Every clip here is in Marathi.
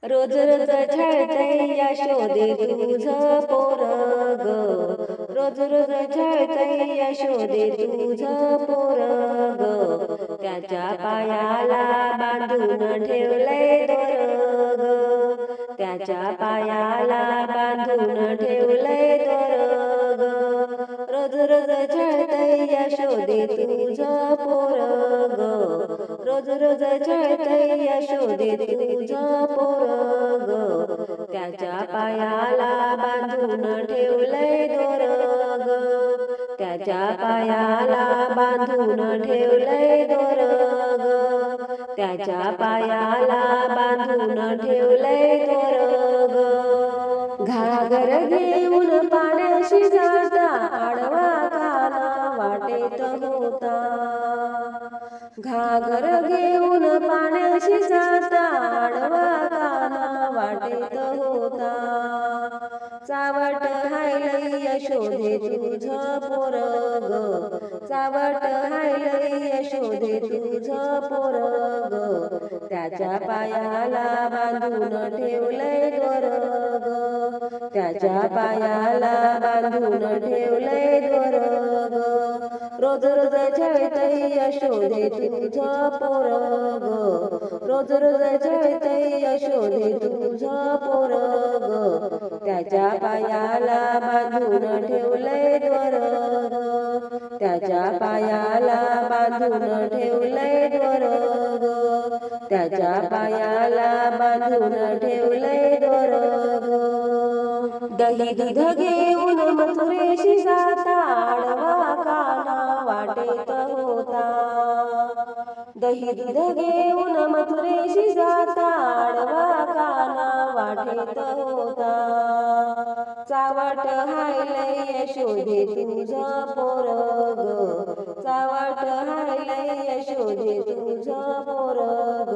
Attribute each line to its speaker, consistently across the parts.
Speaker 1: रोज रोज छळतय यशोदे तुझं पोरग, रोज रोज छळतय यशोदे तुझं पोरग, त्याच्या पायाला बांधून ठेवलंय दोरग, त्याच्या पायाला बांधून ठेवलंय दोरग, रोज रोज छळतय यशोदे तुझं पोरग, रोज रोज छळतय यशोदे तुझं पोरग, त्याच्या पायाला बांधून ठेवलंय दोरग, त्याच्या पायाला बांधून ठेवलंय दोरग, त्याच्या पायाला बांधून ठेवलंय दोरग. घागर घेऊन पाण्याशी जाता आडवा काना वाटेत होता, घागर घेऊन पाण्याशी जाता आडवा काना वाटेत होता, चावट हायलय यशोदे तुझं पोरग, चावट हायलय यशोदे तुझं पोरग, त्याच्या पायाला बांधून ठेवलंय दोरग, त्याच्या पायाला बांधून ठेवलंय दोरग, रोज रोज छळतय यशोदे तुझं पोरग, रोज रोज छळतय यशोदे तुझं पोरग, त्याच्या पायाला बांधून ठेवलंय दोरग, त्याच्या पायाला बांधून ठेवलंय दोरग, त्याच्या पायाला बांधून ठेवलंय दोरग. दही दूध घेऊन मथुरेशी जाता आडवा काना वाटेत होता, दही दूध घेऊन मथुरेशी जाता आडवा काना वाटेत होता, चावट हायलय यशोदे तुझं पोरग, चावट हायलय यशोदे तुझं पोरग,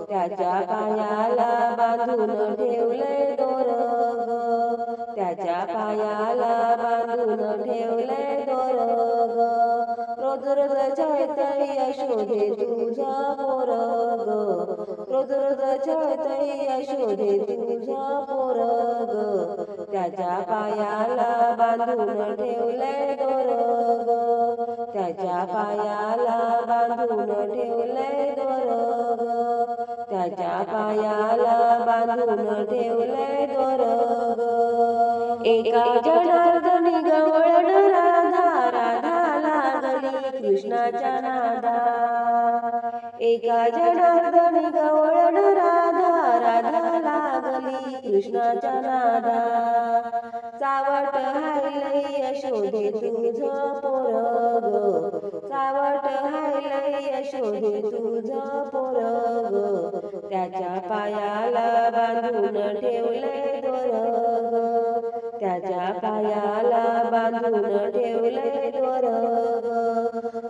Speaker 1: त्याच्या पायाला बांधून ठेवलंय दोरग, त्याच्या पायाला बांधून ठेवलंय दोरग, रोज रोज छळतय यशोदे तुझं पोरग, रोज रोज छळतय यशोदे तुझं पोरग, त्याच्या पायाला बांधून ठेवलंय दोरग, त्याच्या पायाला बांधून ठेवलंय दोरग, त्याच्या पायाला बांधून ठेवलंय दोरग. एका जनार्दनी गवळण राधा, राधा लागली कृष्णाच्या नादा, एका जनार्दनी गवळण राधा, राधा लागली कृष्णाच्या नादा, चावट हायलय यशोदे तुझं पोरग, चावट हायलय यशोदे तुझं पोरग, त्याच्या पायाला बांधून ठेवलंय दोरग, त्याच्या पायाला बांधून ठेवलंय दोरग,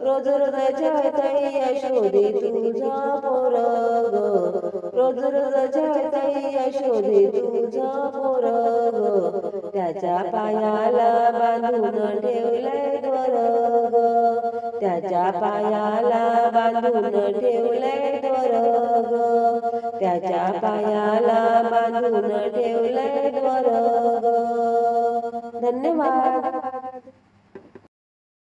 Speaker 1: रोज रोज छळतय यशोदे तुझं पोरग, रोज रोज छळतय यशोदे तुझं पोरग, त्याच्या पायाला बांधून ठेवलंय दोरग, त्याच्या पायाला बांधून ठेवलंय दोरग, त्याच्या पायाला बांधून ठेवलंय दोरग. धन्यवाद.